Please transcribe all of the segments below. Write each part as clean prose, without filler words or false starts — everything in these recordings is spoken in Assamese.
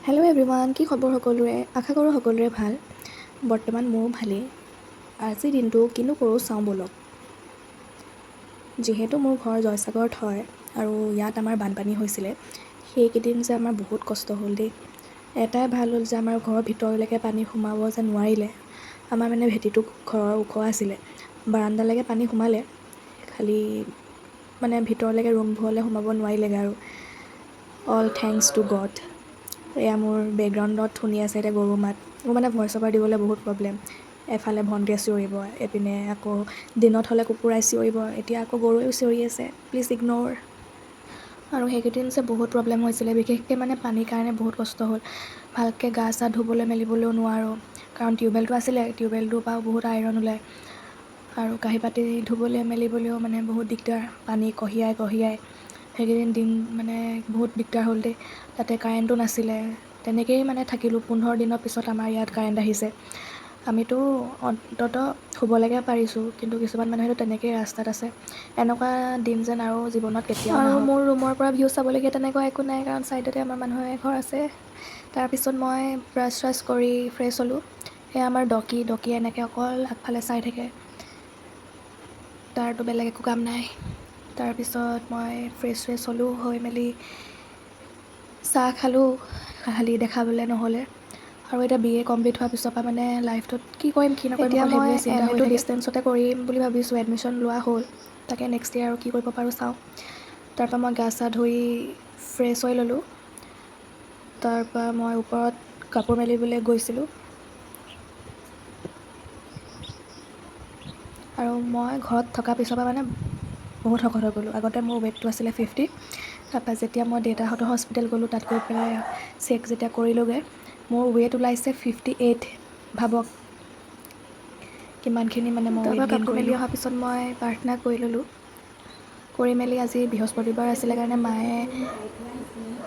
হেল্ল' এভৰিৱান, কি খবৰ সকলোৰে? আশা কৰোঁ সকলোৰে ভাল। বৰ্তমান মোৰো ভালেই। আজিৰ দিনটো কিনো কৰোঁ চাওঁ ব'লক। যিহেতু মোৰ ঘৰ জয়সাগৰত হয় আৰু ইয়াত আমাৰ বানপানী হৈছিলে, সেইকেইদিন যে আমাৰ বহুত কষ্ট হ'ল দেই। এটাই ভাল হ'ল যে আমাৰ ঘৰৰ ভিতৰলৈকে পানী সোমাব যে নোৱাৰিলে। আমাৰ মানে ভেটিটো ঘৰৰ ওখ আছিলে, বাৰাণ্ডালৈকে পানী সোমালে, খালি মানে ভিতৰলৈকে ৰুমবোৰলৈ সোমাব নোৱাৰিলেগৈ আৰু। All thanks two god. এয়া মোৰ বেকগ্ৰাউণ্ডত শুনি আছে এতিয়া গৰু মাত। মোৰ মানে ভইচ অভাৰ দিবলৈ বহুত প্ৰব্লেম। এফালে ভণ্টিয়ে চিঞৰিব, এপিনে আকৌ দিনত হ'লে কুকুৰাই চিঞৰিব, এতিয়া আকৌ গৰুৱেও চিঞৰি আছে, প্লিজ ইগন'ৰ। আৰু সেইকেইদিন যে বহুত প্ৰব্লেম হৈছিলে, বিশেষকৈ মানে পানীৰ কাৰণে বহুত কষ্ট হ'ল। ভালকৈ গা চা ধুবলৈ মেলিবলৈও নোৱাৰোঁ, কাৰণ টিউবৱেলটো আছিলে, টিউবৱেলটোৰ পৰাও বহুত আইৰণ ওলায়। আৰু কাঁহী বাতি ধুবলৈ মেলিবলৈও মানে বহুত দিগদাৰ, পানী কঢ়িয়াই সেইকেইদিন দিন মানে বহুত দিগদাৰ হ'ল দেই। তাতে কাৰেণ্টো নাছিলে, তেনেকৈয়ে মানে থাকিলোঁ। 15 দিনৰ পিছত আমাৰ ইয়াত কাৰেণ্ট আহিছে। আমিতো অন্ততঃ শুবলৈকে পাৰিছোঁ, কিন্তু কিছুমান মানুহেতো তেনেকৈয়ে ৰাস্তাত আছে। এনেকুৱা দিন যেন আৰু জীৱনত কেতিয়াও নাহক। আৰু মোৰ ৰুমৰ পৰা ভিউ চাবলগীয়া তেনেকুৱা একো নাই, কাৰণ ছাইডতে আমাৰ মানুহ এঘৰ আছে। তাৰপিছত মই ব্ৰাছ কৰি ফ্ৰেছ হ'লোঁ। সেয়া আমাৰ ডকী এনেকৈ অকল আগফালে চাই থাকে, তাৰতো বেলেগ একো কাম নাই। তাৰপিছত মই ফ্ৰেছ হ'লোঁ, হৈ মেলি চাহ খালোঁ, খালি দেখাবলৈ নহ'লে। আৰু এতিয়া BA কমপ্লিট হোৱাৰ পিছৰ পৰা মানে লাইফটোত কি কৰিম কি নকৰিম অকল সেইবোৰে চিন্তা হৈ থাকে। ডিষ্টেঞ্চতে কৰিম বুলি ভাবিছোঁ, এডমিশ্যন লোৱা হ'ল। তাকে নেক্সট ইয়েৰ আৰু কি কৰিব পাৰোঁ চাওঁ। তাৰপৰা মই গা চা ধুই ফ্ৰেছ হৈ ল'লোঁ। তাৰপৰা মই ওপৰত কাপোৰ মেলিবলৈ গৈছিলোঁ। আৰু মই ঘৰত থকা পিছৰ পৰা মানে বহুত শকত হৈ গ'লোঁ। আগতে মোৰ ৱেইটটো আছিলে 50। তাৰপৰা যেতিয়া মই দেউতাহঁতৰ হস্পিটেল গ'লোঁ, তাত গৈ পেলাই চেক যেতিয়া কৰিলোঁগৈ, মোৰ ৱেইট ওলাইছে 58। ভাবক কিমানখিনি মানে মই ৱেইট গেইন কৰিলোঁ। অহাৰ পিছত মই প্ৰাৰ্থনা কৰি ল'লোঁ। কৰি মেলি আজি বৃহস্পতিবাৰ আছিলে কাৰণে মায়ে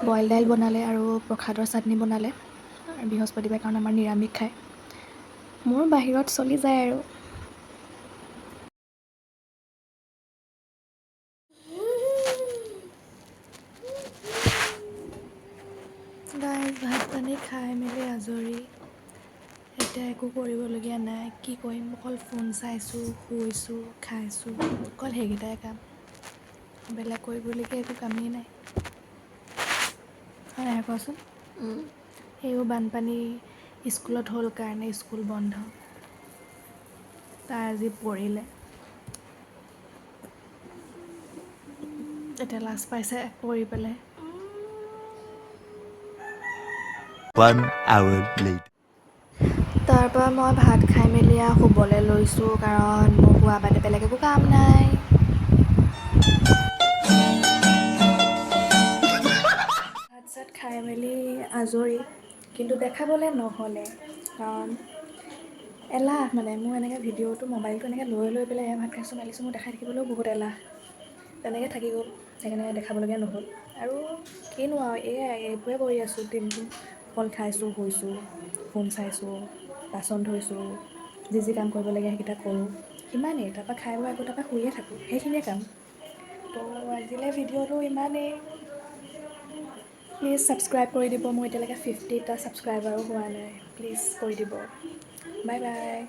বইল দাইল বনালে আৰু প্ৰসাদৰ চাটনি বনালে। আৰু বৃহস্পতিবাৰ কাৰণে আমাৰ নিৰামিষ খায়। মোৰ বাহিৰত চলি যায় আৰু। ভাত পানী খাই মেলি আজৰি। এতিয়া একো কৰিবলগীয়া নাই, কি কৰিম, অকল ফোন চাইছোঁ, শুইছোঁ, খাইছোঁ, অকল সেইকেইটাই কাম। বেলেগ কৰিবলগীয়া একো কামেই নাই। হয় নাই কোৱাচোন? সেইও বানপানী স্কুলত হ'ল কাৰণে স্কুল বন্ধ। তাই আজি পৰিলে, এতিয়া লাজ পাইছে পৰি পেলাই। 1 hour later. তাৰপৰা মই ভাত খাই মেলি শুবলৈ লৈছোঁ, কাৰণ মোৰ শুৱা বাদে বেলেগ একো কাম নাই। ভাত চাত খাই মেলি আজৰি, কিন্তু দেখাবলৈ নহ'লে, কাৰণ এলাহ মানে মোৰ এনেকৈ ভিডিঅ'টো মোবাইলটো এনেকৈ লৈ পেলাই ভাত খাইছোঁ মেলিছোঁ, মোৰ দেখাই থাকিবলৈও বহুত এলাহ। তেনেকৈ থাকি গ'ল, সেইকাৰণে দেখাবলগীয়া নহ'ল। আৰু কিনো আৰু এইবোৰে কৰি আছোঁ দিনটো, অকল খাইছোঁ, শুইছোঁ, ফোন চাইছোঁ, বাচন ধুইছোঁ, যি কাম কৰিব লাগে সেইকেইটা কৰোঁ, সিমানেই। তাৰপৰা খাই বৈ আকৌ তাৰপৰা শুইয়ে থাকোঁ, সেইখিনিয়ে কাম। তো আজিলৈ ভিডিঅ'টো ইমানেই। প্লিজ ছাবস্ক্ৰাইব কৰি দিব। মোৰ এতিয়ালৈকে 50টা ছাবস্ক্ৰাইবাৰো হোৱা নাই, প্লিজ কৰি দিব। Bye bye.